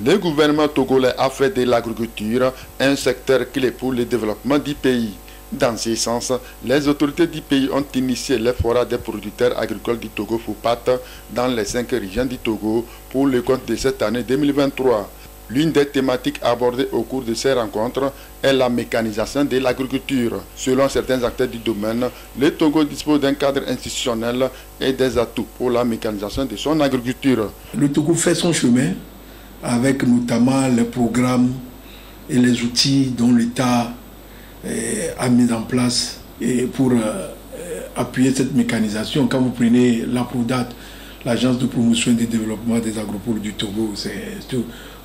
Le gouvernement togolais a fait de l'agriculture un secteur clé pour le développement du pays. Dans ce sens, les autorités du pays ont initié les forats des producteurs agricoles du Togo FOPAT dans les 5 régions du Togo pour le compte de cette année 2023. L'une des thématiques abordées au cours de ces rencontres est la mécanisation de l'agriculture. Selon certains acteurs du domaine, le Togo dispose d'un cadre institutionnel et des atouts pour la mécanisation de son agriculture. Le Togo fait son chemin avec notamment les programmes et les outils dont l'État a mis en place pour appuyer cette mécanisation. Quand vous prenez l'APRODAT, l'Agence de promotion et de développement des agropoles du Togo,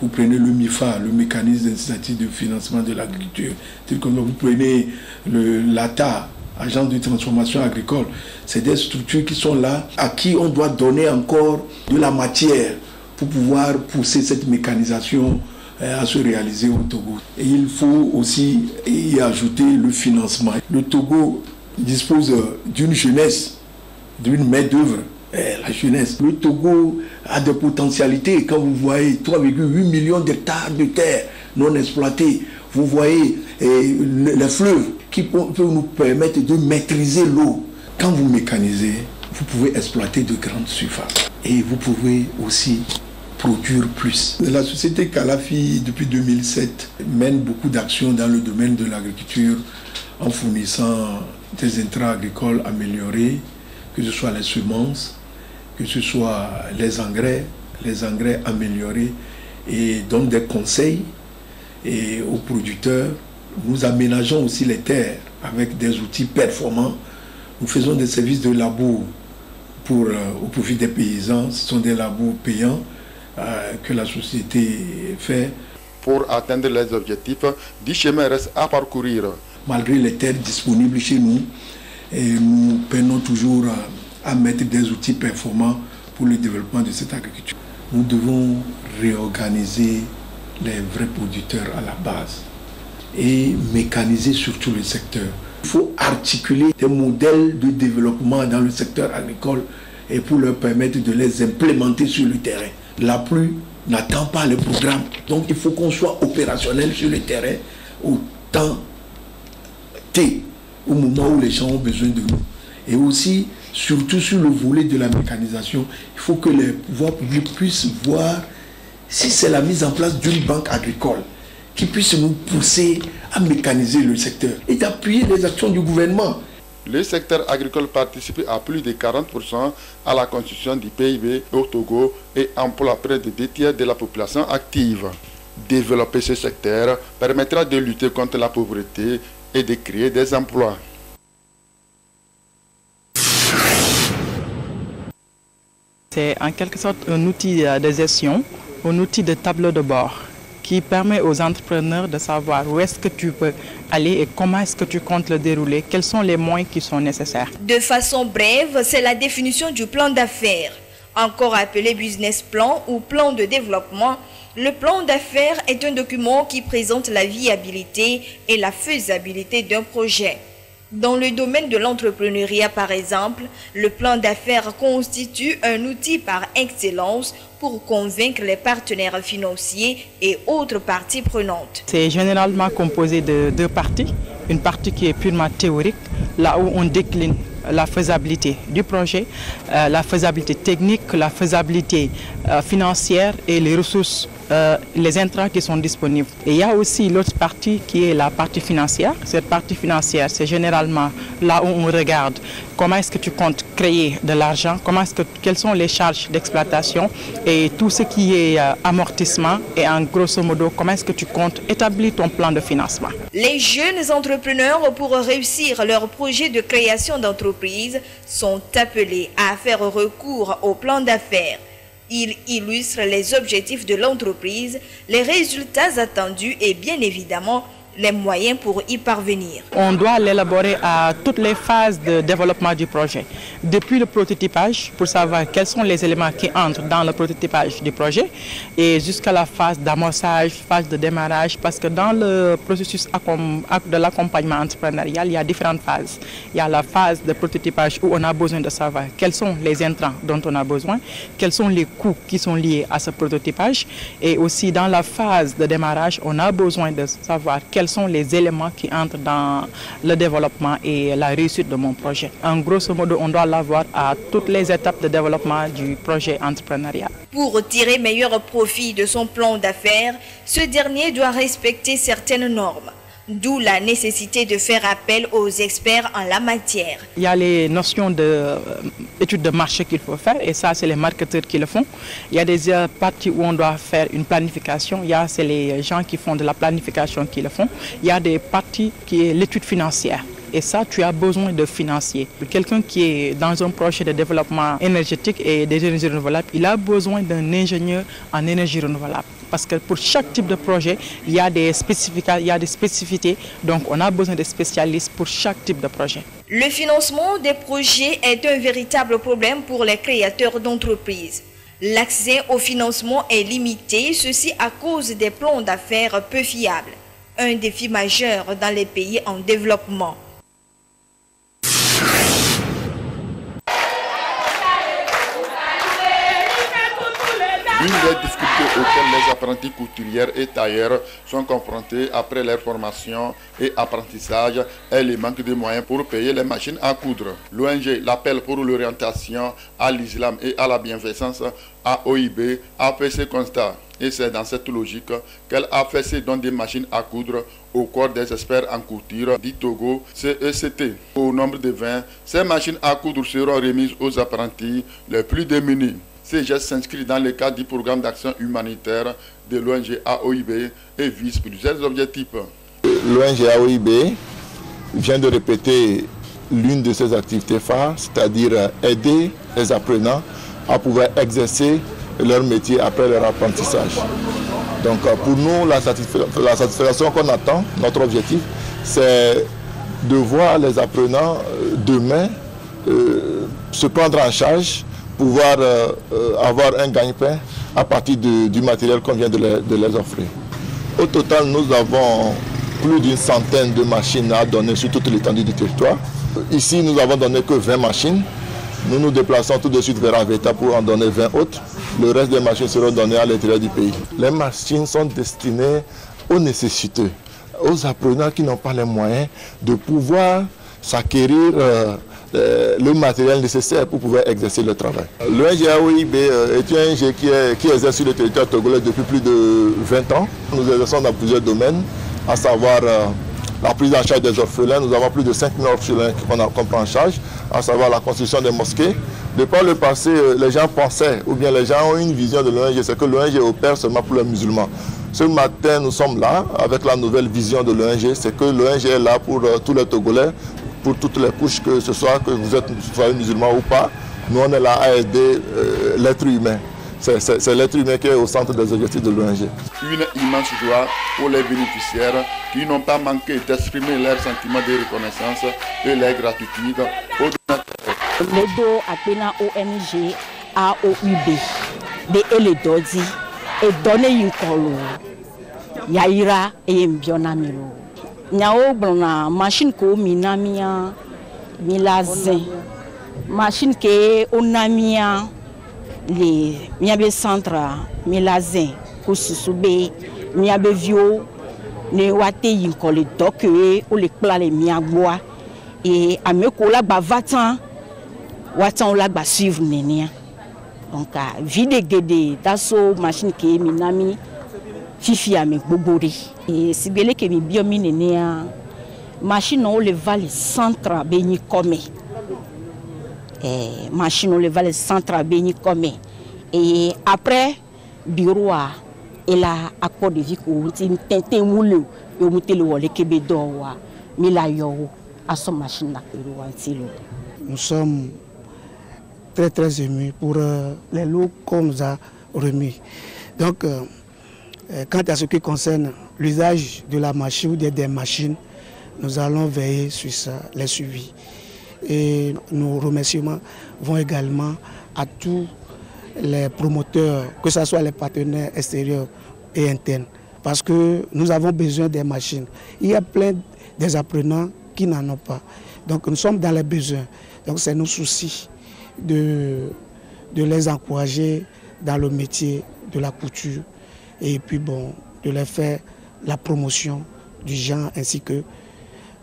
vous prenez le MIFA, le mécanisme d'initiative de financement de l'agriculture, vous prenez l'ATA, Agence de transformation agricole, c'est des structures qui sont là, à qui on doit donner encore de la matière pour pouvoir pousser cette mécanisation à se réaliser au Togo. Et il faut aussi y ajouter le financement. Le Togo dispose d'une jeunesse, d'une main-d'œuvre, la jeunesse. Le Togo a des potentialités. Quand vous voyez 3,8 millions d'hectares de terre non exploitées, vous voyez les fleuves qui peuvent nous permettre de maîtriser l'eau. Quand vous mécanisez, vous pouvez exploiter de grandes surfaces. Et vous pouvez aussi produire plus. La société Calafi, depuis 2007, mène beaucoup d'actions dans le domaine de l'agriculture en fournissant des intrants agricoles améliorés, que ce soit les semences, que ce soit les engrais améliorés, et donne des conseils aux producteurs. Nous aménageons aussi les terres avec des outils performants. Nous faisons des services de labour au profit des paysans. Ce sont des labours payants que la société fait. Pour atteindre les objectifs, du chemin reste à parcourir. Malgré les terres disponibles chez nous, nous peinons toujours à mettre des outils performants pour le développement de cette agriculture. Nous devons réorganiser les vrais producteurs à la base et mécaniser surtout le secteur. Il faut articuler des modèles de développement dans le secteur agricole et pour leur permettre de les implémenter sur le terrain. La pluie n'attend pas le programme. Donc il faut qu'on soit opérationnel sur le terrain au temps T, au moment où les gens ont besoin de nous. Et aussi, surtout sur le volet de la mécanisation, il faut que les pouvoirs publics puissent voir si c'est la mise en place d'une banque agricole qui puisse nous pousser à mécaniser le secteur et d'appuyer les actions du gouvernement. Le secteur agricole participe à plus de 40% à la construction du PIB au Togo et emploie près de 2/3 de la population active. Développer ce secteur permettra de lutter contre la pauvreté et de créer des emplois. C'est en quelque sorte un outil de gestion, un outil de tableau de bord qui permet aux entrepreneurs de savoir où est-ce que tu peux aller et comment est-ce que tu comptes le dérouler, quels sont les moyens qui sont nécessaires. De façon brève, c'est la définition du plan d'affaires. Encore appelé business plan ou plan de développement, le plan d'affaires est un document qui présente la viabilité et la faisabilité d'un projet. Dans le domaine de l'entrepreneuriat, par exemple, le plan d'affaires constitue un outil par excellence pour convaincre les partenaires financiers et autres parties prenantes. C'est généralement composé de 2 parties. Une partie qui est purement théorique, là où on décline la faisabilité du projet, la faisabilité technique, la faisabilité financière et les ressources, les intrants qui sont disponibles. Et il y a aussi l'autre partie qui est la partie financière. Cette partie financière, c'est généralement là où on regarde comment est-ce que tu comptes créer de l'argent, quelles sont les charges d'exploitation et tout ce qui est amortissement et en grosso modo, comment est-ce que tu comptes établir ton plan de financement. Les jeunes entrepreneurs, pour réussir leur projet de création d'entreprise, sont appelés à faire recours au plan d'affaires. Il illustre les objectifs de l'entreprise, les résultats attendus et bien évidemment les moyens pour y parvenir. On doit l'élaborer à toutes les phases de développement du projet. Depuis le prototypage, pour savoir quels sont les éléments qui entrent dans le prototypage du projet, et jusqu'à la phase d'amorçage, phase de démarrage, parce que dans le processus de l'accompagnement entrepreneurial, il y a différentes phases. Il y a la phase de prototypage où on a besoin de savoir quels sont les intrants dont on a besoin, quels sont les coûts qui sont liés à ce prototypage, et aussi dans la phase de démarrage, on a besoin de savoir quels sont les éléments qui entrent dans le développement et la réussite de mon projet. En grosso modo, on doit l'avoir à toutes les étapes de développement du projet entrepreneurial. Pour tirer meilleur profit de son plan d'affaires, ce dernier doit respecter certaines normes. D'où la nécessité de faire appel aux experts en la matière. Il y a les notions d'études de marché qu'il faut faire, et ça, c'est les marketeurs qui le font. Il y a des parties où on doit faire une planification. C'est les gens qui font de la planification qui le font. Il y a des parties qui est l'étude financière. Et ça, tu as besoin de financiers. Quelqu'un qui est dans un projet de développement énergétique et des énergies renouvelables, il a besoin d'un ingénieur en énergie renouvelable. Parce que pour chaque type de projet, il y a des spécificités. Donc, on a besoin de spécialistes pour chaque type de projet. Le financement des projets est un véritable problème pour les créateurs d'entreprises. L'accès au financement est limité, ceci à cause des plans d'affaires peu fiables. Un défi majeur dans les pays en développement. Une des difficultés auxquelles les apprentis couturières et tailleurs sont confrontés après leur formation et apprentissage est le manque de moyens pour payer les machines à coudre. L'ONG L'Appel pour l'orientation à l'islam et à la bienfaisance AOIB a fait ce constat. Et c'est dans cette logique qu'elle a fait ses dons des machines à coudre au corps des experts en couture du Togo, CECT. Au nombre de 20, ces machines à coudre seront remises aux apprentis les plus démunis. Ces gestes s'inscrivent dans le cadre du programme d'action humanitaire de l'ONG AOIB et visent plusieurs objectifs. L'ONG AOIB vient de répéter l'une de ses activités phares, c'est-à-dire aider les apprenants à pouvoir exercer leur métier après leur apprentissage. Donc pour nous, la satisfaction qu'on attend, notre objectif, c'est de voir les apprenants demain se prendre en charge, pouvoir avoir un gagne-pain à partir du matériel qu'on vient de les offrir. Au total, nous avons plus d'une centaine de machines à donner sur toute l'étendue du territoire. Ici, nous n'avons donné que 20 machines. Nous nous déplaçons tout de suite vers Aveta pour en donner 20 autres. Le reste des machines seront données à l'intérieur du pays. Les machines sont destinées aux nécessiteux, aux apprenants qui n'ont pas les moyens de pouvoir s'acquérir le matériel nécessaire pour pouvoir exercer le travail. L'ONG AOIB est un ONG qui exerce sur le territoire togolais depuis plus de 20 ans. Nous exerçons dans plusieurs domaines, à savoir la prise en charge des orphelins. Nous avons plus de 5 000 orphelins qu'on prend en charge, à savoir la construction des mosquées. De par le passé, les gens pensaient, ou bien les gens ont une vision de l'ONG, c'est que l'ONG opère seulement pour les musulmans. Ce matin, nous sommes là avec la nouvelle vision de l'ONG, c'est que l'ONG est là pour tous les Togolais, pour toutes les couches, que ce soit que vous soyez musulman ou pas. Nous, on est là à aider l'être humain. C'est l'être humain qui est au centre des objectifs de l'ONG. Une immense joie pour les bénéficiaires qui n'ont pas manqué d'exprimer leur sentiment de reconnaissance et leur gratitude aux donateurs. Les deux appelés ONG AOIB, de Eledodi, et donné une colo. Yaira et Mbionamiro. Nyao blona machine ko minamia milazin. Machine ke onamia les miabe centre milazin ko susube miabe vio ne wate yin ko le doke o le pla le miagboa et ameko la ba vatan watan la ba suivre nenia. Donc vide gede daso machine ke minami fifi ame gbogori et sibele ke mi biomi nenia machine on le vale centre beni comme machine on le vale centre beni comme et après bureau et la accord de vie ko tente moule yo mutele wole kebe do wa mi la yo aso machine na kero wa tilo. Nous sommes très émus pour les lots qu'on nous a remis. Donc, quant à ce qui concerne l'usage de la machine ou des machines, nous allons veiller sur ça, les suivis. Et nos remerciements vont également à tous les promoteurs, que ce soit les partenaires extérieurs et internes, parce que nous avons besoin des machines. Il y a plein des apprenants qui n'en ont pas. Donc nous sommes dans les besoins. Donc c'est nos soucis de les encourager dans le métier de la couture et puis bon, de les faire la promotion du genre ainsi que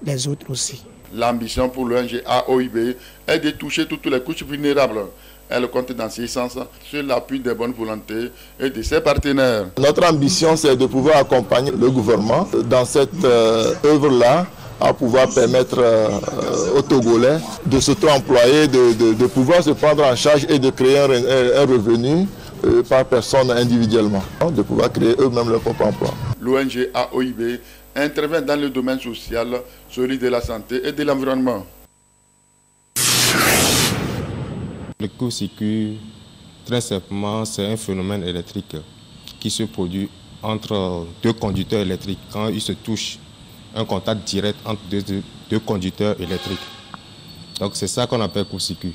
les autres aussi. L'ambition pour l'ONG AOIB est de toucher toutes les couches vulnérables. Elle compte dans ce sens sur l'appui des bonnes volontés et de ses partenaires. Notre ambition, c'est de pouvoir accompagner le gouvernement dans cette œuvre-là, à pouvoir permettre aux Togolais de s'auto-employer, de pouvoir se prendre en charge et de créer un revenu par personne individuellement, de pouvoir créer eux-mêmes leur propre emploi. L'ONG AOIB intervient dans le domaine social, celui de la santé et de l'environnement. Le court-circuit, très simplement, c'est un phénomène électrique qui se produit entre deux conducteurs électriques quand ils se touchent. Un contact direct entre deux conducteurs électriques. Donc c'est ça qu'on appelle court-circuit.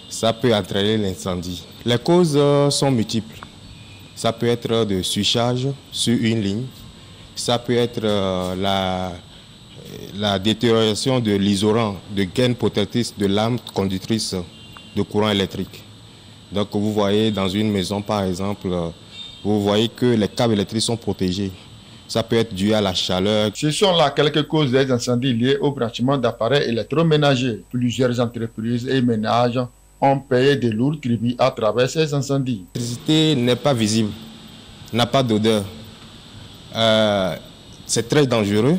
Ça peut entraîner l'incendie. Les causes sont multiples. Ça peut être de surcharge sur une ligne. Ça peut être la détérioration de l'isolant, de gaine protectrice de lame conductrice de courant électrique. Donc vous voyez dans une maison par exemple, vous voyez que les câbles électriques sont protégés. Ça peut être dû à la chaleur. Ce sont là quelques causes des incendies liés au branchement d'appareils électroménagers. Plusieurs entreprises et ménages ont payé de lourds tributs à travers ces incendies. L'électricité n'est pas visible, n'a pas d'odeur. C'est très dangereux.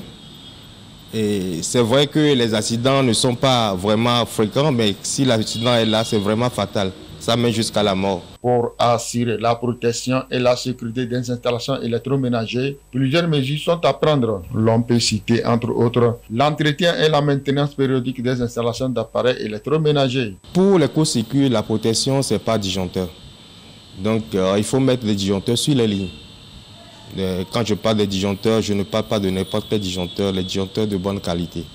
Et c'est vrai que les accidents ne sont pas vraiment fréquents, mais si l'accident est là, c'est vraiment fatal. Ça mène jusqu'à la mort. Pour assurer la protection et la sécurité des installations électroménagères, plusieurs mesures sont à prendre. L'on peut citer entre autres l'entretien et la maintenance périodique des installations d'appareils électroménagers. Pour les court-circuits, la protection, ce n'est pas disjoncteur. Donc il faut mettre des disjoncteurs sur les lignes. Quand je parle des disjoncteurs, je ne parle pas de n'importe quel disjoncteur, les disjoncteurs de bonne qualité.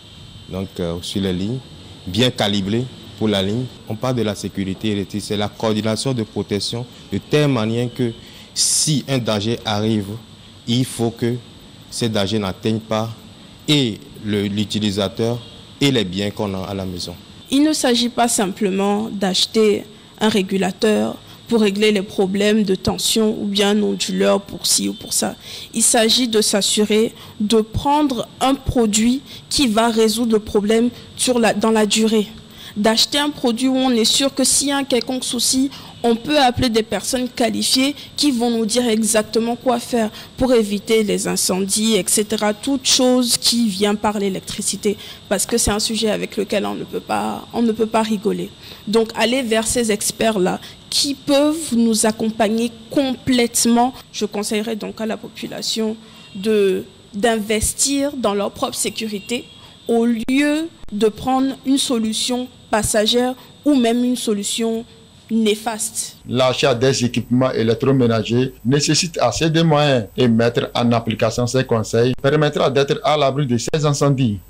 Donc sur les lignes, bien calibrés pour la ligne. On parle de la sécurité électrique, c'est la coordination de protection de telle manière que si un danger arrive, il faut que ces dangers n'atteignent pas et l'utilisateur et les biens qu'on a à la maison. Il ne s'agit pas simplement d'acheter un régulateur pour régler les problèmes de tension ou bien un onduleur pour ci ou pour ça. Il s'agit de s'assurer de prendre un produit qui va résoudre le problème dans la durée. D'acheter un produit où on est sûr que s'il y a un quelconque souci, on peut appeler des personnes qualifiées qui vont nous dire exactement quoi faire pour éviter les incendies, etc. Toute chose qui vient par l'électricité, parce que c'est un sujet avec lequel on ne peut pas rigoler. Donc aller vers ces experts-là qui peuvent nous accompagner complètement. Je conseillerais donc à la population d'investir dans leur propre sécurité au lieu de prendre une solution passagère ou même une solution néfaste. L'achat des équipements électroménagers nécessite assez de moyens et mettre en application ces conseils permettra d'être à l'abri de ces incendies.